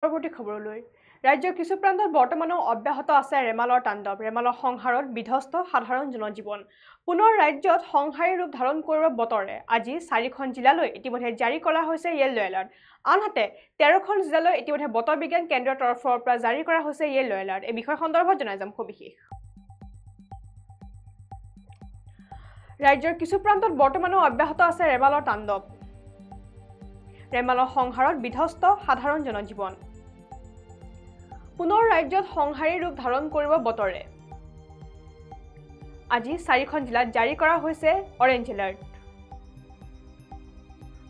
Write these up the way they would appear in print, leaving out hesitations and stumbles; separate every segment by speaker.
Speaker 1: পৰৱৰ্তী খবৰলৈ ৰাজ্যৰ কিছু প্ৰান্তত বৰ্তমানো অব্যাহত আছে ৰেমালৰ তাণ্ডৱ ৰেমালৰ সংহাৰত বিধ্বস্ত সাধাৰণ জনজীৱন পুনৰ ৰাজ্যত সংহাৰী ৰূপ ধাৰণ কৰিব বতৰে আজি 4খন জিলালৈ ইতিমধ্যে জাৰি কৰা হৈছে য়েলো এলাৰ্ট আনহাতে 13খন জিলালৈ ইতিমধ্যে বতৰ বিজ্ঞান কেন্দ্ৰৰ তৰফৰ পৰা জাৰি কৰা হৈছে য়েলো এলাৰ্ট এই বিষয় সন্দৰ্ভত জনাই যাম সবিশেষ ৰাজ্যৰ কিছু প্ৰান্তত বৰ্তমানো অব্যাহত আছে ৰেমালৰ তাণ্ডৱ ৰেমালৰ সংহাৰত বিধ্বস্ত সাধাৰণ জনজীৱন পুনৰ ৰাজ্যত সংহাৰী ৰূপ ধাৰণ কৰিব বতৰে আজি 4খন জিলাত জাৰি কৰা হৈছে অৰেঞ্জ এলাৰ্ট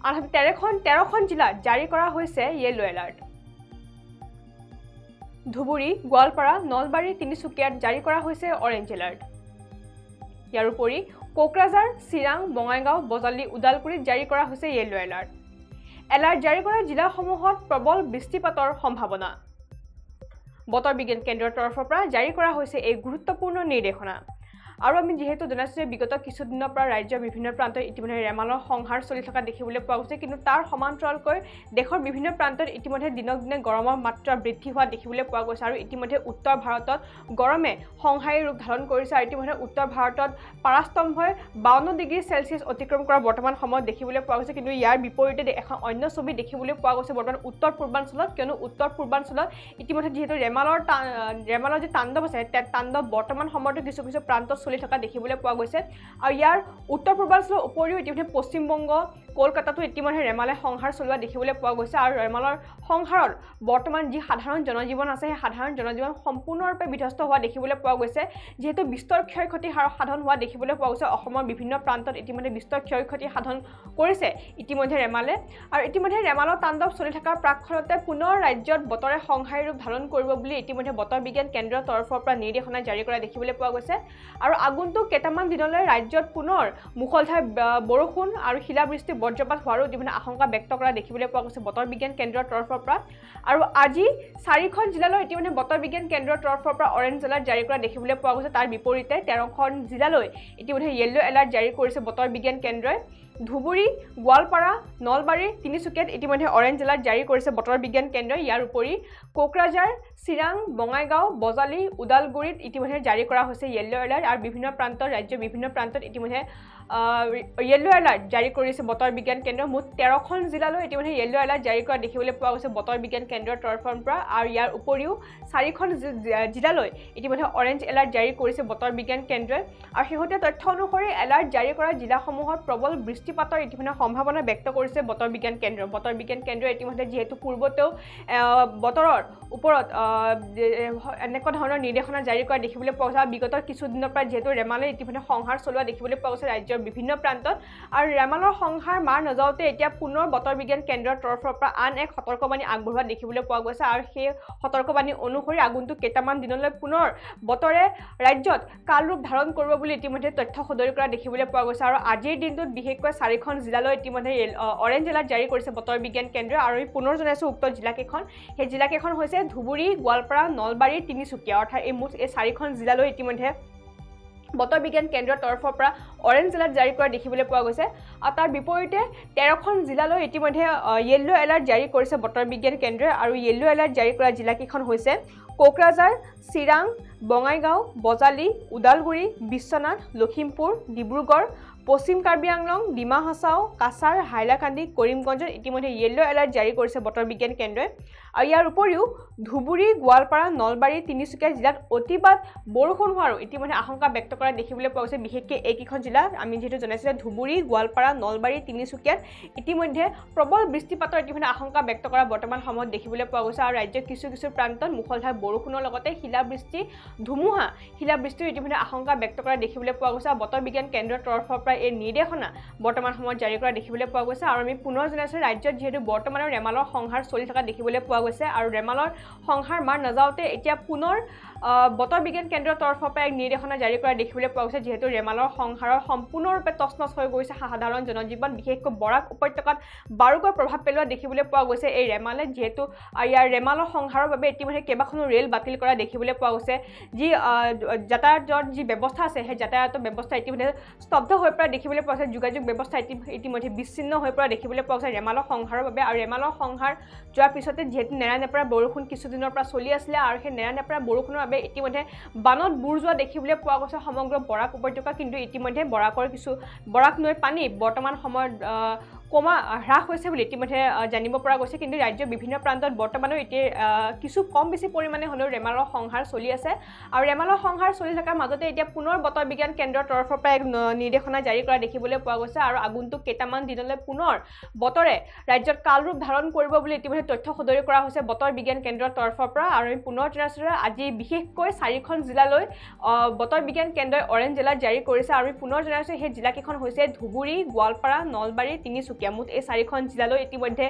Speaker 1: আনহাতে 13খন জিলাত জাৰি কৰা হৈছে য়েলো এলাৰ্ট ধুবুৰী গোৱালপাৰা নলবাৰী তিনিচুকীয়াত জাৰি কৰা হৈছে অৰেঞ্জ এলাৰ্ট ইয়াৰ উপৰি কোকৰাঝাৰ চিৰাং বঙাইগাঁও বজালী উদালগুৰিত জাৰি কৰা হৈছে য়েলো এলাৰ্ট এলাৰ্ট জাৰি কৰা জিলাসমূহত প্ৰবল বৃষ্টিপাতৰ সম্ভাৱনা বতৰ বিজ্ঞান কেন্দ্ৰৰ তৰফৰ পৰা জাৰি কৰা হৈছে এই গুৰুত্বপূৰ্ণ নিৰ্দেশনা আৰু আমি যেহেতু জনাইছো যে বিগত কিছুদিনৰ পৰা ৰাজ্যৰ বিভিন্ন প্ৰান্তত ইতিমধ্যে ৰেমালৰ সংহাৰ চলি থকা দেখিবলৈ পোৱা গৈছে কিন্তু তাৰ সমান্তৰালকৈ দেশৰ বিভিন্ন প্ৰান্তত ইতিমধ্যে দিনক দিনে গৰমৰ মাত্ৰা বৃদ্ধি হোৱা দেখিবলৈ পোৱা গৈছে আৰু ইতিমধ্যে উত্তৰ ভাৰতত গৰমে সংহাৰী ৰূপ ধাৰণ কৰিছে আৰু ইতিমধ্যে উত্তৰ ভাৰতত পাৰাস্তম্ভই 52 ডিগ্ৰী চেলছিয়াছ অতিক্ৰম কৰা বৰ্তমান সময়ত দেখিবলৈ পোৱা গৈছে কিন্তু ইয়াৰ বিপৰীতে এখন অন্য ছবি দেখিবলৈ পোৱা গৈছে বৰ্তমান উত্তৰ পূৰ্বাঞ্চলত কিয়নো উত্তৰ পূৰ্বাঞ্চলত ইতিমধ্যে যেহেতু ৰেমালৰ যে তাণ্ডৱ আছে তাণ্ডৱ বৰ্তমান সময়ত কিছু কিছু প্ৰান্তত চলি থকা দেখিবলৈ পোৱা গৈছে আৰু ইয়াৰ উত্তৰ পূৰ্বাঞ্চলৰ উপৰিও ইতিমধ্যে পশ্চিমবংগ কলকাতাতো ইতিমধ্যে ৰেমালে সংহাৰ চলোৱা দেখিবলৈ পোৱা গৈছে আৰু ৰেমালৰ সংহাৰত বৰ্তমান যি সাধাৰণ জনজীৱন আছে সেই সাধাৰণ জনজীৱন সম্পূৰ্ণৰূপে বিধ্বস্ত হোৱা দেখিবলৈ পোৱা গৈছে যেহেতু বিস্তৰ ক্ষয়ক্ষতি সাধন হোৱা দেখিবলৈ পোৱা গৈছে অসমৰ বিভিন্ন প্ৰান্তত ইতিমধ্যে বিস্তৰ ক্ষয়ক্ষতি সাধন কৰিছে ইতিমধ্যে ৰেমালে আৰু ইতিমধ্যে ৰেমালৰ তাণ্ডৱ চলি থকাৰ প্ৰাকখনতে পুনৰ ৰাজ্যত বতৰে সংহাৰী ৰূপ ধাৰণ কৰিব বুলি ইতিমধ্যে বতৰ বিজ্ঞান কেন্দ্ৰৰ তৰফৰ পৰা নিৰ্দেশনা জাৰি কৰা দেখিবলৈ পোৱা গৈছে আৰু আগন্তুক কেইটামান দিনলৈ ৰাজ্যত পুনৰ মুখলধাৰ বৰষুণ আৰু শিলাবৃষ্টি বজ্ৰপাত হোৱাৰো ইতিমধ্যে আশংকা ব্যক্ত কৰা দেখিবলৈ পোৱা গৈছে বতৰ বিজ্ঞান কেন্দ্ৰৰ তৰফৰ পৰা আৰু আজি 4খন জিলালৈ ইতিমধ্যে বতৰ বিজ্ঞান কেন্দ্ৰৰ তৰফৰ পৰা অৰেঞ্জ এলাৰ্ট জাৰি কৰা দেখিবলৈ পোৱা গৈছে তাৰ বিপৰীতে 13খন জিলালৈ ইতিমধ্যে য়েলো এলাৰ্ট জাৰি কৰিছে বতৰ বিজ্ঞান কেন্দ্ৰই ধুবুৰী গোৱালপাৰা নলবাৰী তিনিচুকীয়াত ইতিমধ্যে অৰেঞ্জ এলাৰ্ট জাৰি কৰিছে বতৰ বিজ্ঞান কেন্দ্ৰই ইয়াৰ উপৰি কোকৰাঝাৰ চিৰাং বঙাইগাঁও বজালী উদালগুৰিত ইতিমধ্যে জাৰি কৰা হৈছে য়েলো এলাৰ্ট আৰু বিভিন্ন প্ৰান্তত ৰাজ্যৰ বিভিন্ন প্ৰান্তত ইতিমধ্যে য়েলো এলাৰ্ট জাৰি কৰিছে বতৰ বিজ্ঞান কেন্দ্ৰ মুঠ 13খন জিলালৈ ইতিমধ্যে য়েলো এলাৰ্ট জাৰি কৰা দেখিবলৈ পোৱা গৈছে বতৰ বিজ্ঞান কেন্দ্ৰৰ তৰফৰ পৰা আৰু ইয়াৰ উপৰিও 4খন জিলালৈ ইতিমধ্যে অৰেঞ্জ এলাৰ্ট জাৰি কৰিছে বতৰ বিজ্ঞান কেন্দ্ৰই আৰু শেহতীয়া তথ্য অনুসৰি এলাৰ্ট জাৰি কৰা জিলাসমূহত প্ৰবল বৃষ্টিপাতৰ ইতিমধ্যে সম্ভাৱনা ব্যক্ত কৰিছে বতৰ বিজ্ঞান কেন্দ্ৰই ইতিমধ্যে যিহেতু পূৰ্বতেও বতৰৰ ওপৰত এনেকুৱা ধৰণৰ নিৰ্দেশনা জাৰি কৰা দেখিবলৈ পোৱা গৈছে বিগত কিছুদিনৰ পৰা যিহেতু ৰেমালে ইতিমধ্যে সংহাৰ চলোৱা দেখিবলৈ পোৱা গৈছে ৰাজ্যৰ বিভিন্ন প্ৰান্তত আৰু ৰেমালৰ সংহাৰ মাৰ নযাওঁতে এতিয়া পুনৰ বতৰ বিজ্ঞান কেন্দ্ৰৰ তৰফৰ পৰা আন এক সতৰ্কবাণী আগবঢ়োৱা দেখিবলৈ পোৱা গৈছে আৰু সেই সতৰ্কবাণী অনুসৰি আগন্তুক কেইটামান দিনলৈ পুনৰ বতৰে ৰাজ্যত কাল ৰূপ ধাৰণ কৰিব বুলি ইতিমধ্যে তথ্য সদৰি কৰা দেখিবলৈ পোৱা গৈছে আৰু আজিৰ দিনটোত বিশেষকৈ 4খন জিলালৈ ইতিমধ্যে অৰেঞ্জ এলাৰ্ট জাৰি কৰিছে বতৰ বিজ্ঞান কেন্দ্ৰই আৰু পুনৰ জনাইছো উক্ত জিলাকেইখন সেই জিলাকেইখন হৈছে ধুবুৰী গোৱালপাৰা নলবাৰী তিনিচুকীয়া অৰ্থাৎ এই মুঠ এই 4খন জিলালৈ ইতিমধ্যে বতৰ বিজ্ঞান কেন্দ্ৰৰ তৰফৰ পৰা অৰেঞ্জ এলাৰ্ট জাৰি কৰা দেখিবলৈ পোৱা গৈছে আৰু তাৰ বিপৰীতে 13খন জিলালৈ ইতিমধ্যে য়েলো এলাৰ্ট জাৰি কৰিছে বতৰ বিজ্ঞান কেন্দ্ৰই আৰু য়েলো এলাৰ্ট জাৰি কৰা জিলাকেইখন হৈছে কোকৰাঝাৰ চিৰাং বঙাইগাঁও বজালী উদালগুৰি বিশ্বনাথ লখিমপুৰ ডিব্ৰুগড় পশ্চিম কাৰ্বি আংলং ডিমা হাছাও কাছাৰ হাইলাকান্দি কৰিমগঞ্জত ইতিমধ্যে য়েলো এলাৰ্ট জাৰি কৰিছে বতৰ বিজ্ঞান কেন্দ্ৰই আৰু ইয়াৰ উপৰিও ধুবুৰী গোৱালপাৰা নলবাৰী তিনিচুকীয়া জিলাত অতিবাদ বৰষুণ হোৱাৰো ইতিমধ্যে আশংকা ব্যক্ত কৰা দেখিবলৈ পোৱা গৈছে বিশেষকৈ এইকেইখন জিলা আমি যেহেতু জনাইছিলোঁ ধুবুৰী গোৱালপাৰা নলবাৰী তিনিচুকীয়াত ইতিমধ্যে প্ৰবল বৃষ্টিপাতৰ ইতিমধ্যে আশংকা ব্যক্ত কৰা বৰ্তমান সময়ত দেখিবলৈ পোৱা গৈছে আৰু ৰাজ্যৰ কিছু কিছু প্ৰান্তত মুখলধাৰ বৰষুণৰ লগতে শিলাবৃষ্টি ধুমুহা শিলাবৃষ্টিৰ ইতিমধ্যে আশংকা ব্যক্ত কৰা দেখিবলৈ পোৱা গৈছে আৰু বতৰ বিজ্ঞান কেন্দ্ৰৰ তৰফৰ পৰা এই নিৰ্দেশনা বৰ্তমান সময়ত জাৰি কৰা দেখিবলৈ পোৱা গৈছে আৰু আমি পুনৰ জনাইছোঁ ৰাজ্যত যিহেতু বৰ্তমানৰ ৰেমালৰ সংহাৰ চলি থকা দেখিবলৈ পোৱা গৈছে আৰু ৰেমালৰ সংহাৰ মাৰ নযাওঁতে এতিয়া পুনৰ বতৰ বিজ্ঞান কেন্দ্ৰৰ তৰফৰ পৰা এক নিৰ্দেশনা জাৰি কৰা দেখিবলৈ পোৱা গৈছে যেহেতু ৰেমালৰ সংহাৰৰ সম্পূৰ্ণৰূপে তছনছ হৈ গৈছে সাধাৰণ জনজীৱন বিশেষকৈ বৰাক উপত্যকাত বাৰুকৈ প্ৰভাৱ পেলোৱা দেখিবলৈ পোৱা গৈছে এই ৰেমালে যিহেতু ইয়াৰ ৰেমালৰ সংহাৰৰ বাবে ইতিমধ্যে কেইবাখনো ৰেল বাতিল কৰা দেখিবলৈ পোৱা গৈছে যি যাতায়াতৰ যি ব্যৱস্থা আছে সেই যাতায়াতৰ ব্যৱস্থা ইতিমধ্যে স্তব্ধ হৈ পৰা দেখিবলৈ পোৱা গৈছে যোগাযোগ ব্যৱস্থা ইতিমধ্যে বিচ্ছিন্ন হৈ পৰা দেখিবলৈ পোৱা গৈছে ৰেমালৰ সংহাৰৰ বাবে আৰু ৰেমালৰ সংহাৰ যোৱাৰ পিছতে যিহেতু নেৰানেপেৰা বৰষুণ কিছুদিনৰ পৰা চলি আছিলে আৰু সেই নেৰানেপেৰা বৰষুণৰ বাবে ইতিমধ্যে বানত বুৰ যোৱা দেখিবলৈ পোৱা গৈছে সমগ্ৰ বৰাক উপত্যকা কিন্তু ইতিমধ্যে বৰাক নৈৰ পানী বৰ্তমান সময়ত কমা হ্ৰাস হৈছে বুলি ইতিমধ্যে জানিব পৰা গৈছে কিন্তু ৰাজ্যৰ বিভিন্ন প্ৰান্তত বৰ্তমানো এতিয়া কিছু কম বেছি পৰিমাণে হ'লেও ৰেমালৰ সংহাৰ চলি আছে আৰু ৰেমালৰ সংহাৰ চলি থকাৰ মাজতে এতিয়া পুনৰ বতৰ বিজ্ঞান কেন্দ্ৰৰ তৰফৰ পৰা এক নিৰ্দেশনা জাৰি কৰা দেখিবলৈ পোৱা গৈছে আৰু আগন্তুক কেইটামান দিনলৈ পুনৰ বতৰে ৰাজ্যত কালৰূপ ধাৰণ কৰিব বুলি ইতিমধ্যে তথ্য সদৰি কৰা হৈছে বতৰ বিজ্ঞান কেন্দ্ৰৰ তৰফৰ পৰা আৰু আমি পুনৰ জনাইছোঁ আজি বিশেষকৈ 4খন জিলালৈ বতৰ বিজ্ঞান কেন্দ্ৰই অৰেঞ্জ এলাৰ্ট জাৰি কৰিছে আৰু আমি পুনৰ জনাইছোঁ সেই জিলাকেইখন হৈছে ধুবুৰী গোৱালপাৰা নলবাৰী তিনিচুকীয়া মুঠ এই 4খন জিলালৈ ইতিমধ্যে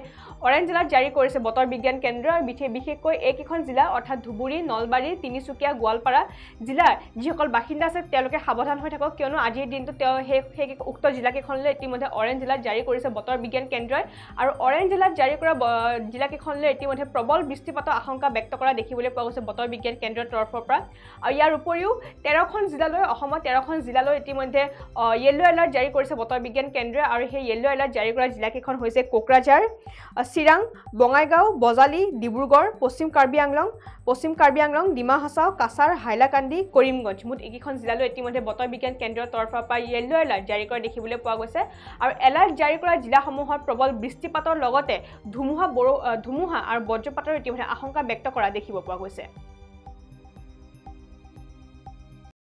Speaker 1: অৰেঞ্জ এলাৰ্ট জাৰি কৰিছে বতৰ বিজ্ঞান কেন্দ্ৰই বিশেষকৈ এইকেইখন জিলা অৰ্থাৎ ধুবুৰী নলবাৰী তিনিচুকীয়া গোৱালপাৰা জিলাৰ যিসকল বাসিন্দা আছে তেওঁলোকে সাৱধান হৈ থাকক কিয়নো আজিৰ দিনটো তেওঁ সেই উক্ত জিলাকেইখনলৈ ইতিমধ্যে অৰেঞ্জ এলাৰ্ট জাৰি কৰিছে বতৰ বিজ্ঞান কেন্দ্ৰই আৰু অৰেঞ্জ এলাৰ্ট জাৰি কৰা জিলাকেইখনলৈ ইতিমধ্যে প্ৰবল বৃষ্টিপাতৰ আশংকা ব্যক্ত কৰা দেখিবলৈ পোৱা গৈছে বতৰ বিজ্ঞান কেন্দ্ৰৰ তৰফৰ পৰা আৰু ইয়াৰ উপৰিও 13খন জিলালৈ অসমৰ 13খন জিলালৈ ইতিমধ্যে য়েল্লো এলাৰ্ট জাৰি কৰিছে বতৰ বিজ্ঞান কেন্দ্ৰই আৰু সেই য়েল্লো এলাৰ্ট জাৰি কৰা জিলাকেইখন হৈছে কোকৰাঝাৰ চিৰাং বঙাইগাঁও বজালি ডিব্ৰুগড় পশ্চিম কাৰ্বি আংলং ডিমা হাছাও কাছাৰ হাইলাকান্দি কৰিমগঞ্জ মুঠ এইকেইখন জিলালৈ ইতিমধ্যে বতৰ বিজ্ঞান কেন্দ্ৰৰ তৰফৰ পৰা য়েল্লো এলাৰ্ট জাৰি কৰা দেখিবলৈ পোৱা গৈছে আৰু এলাৰ্ট জাৰি কৰা জিলাসমূহত প্ৰবল বৃষ্টিপাতৰ লগতে ধুমুহা আৰু বজ্ৰপাতৰ ইতিমধ্যে আশংকা ব্যক্ত কৰা দেখিব পোৱা গৈছে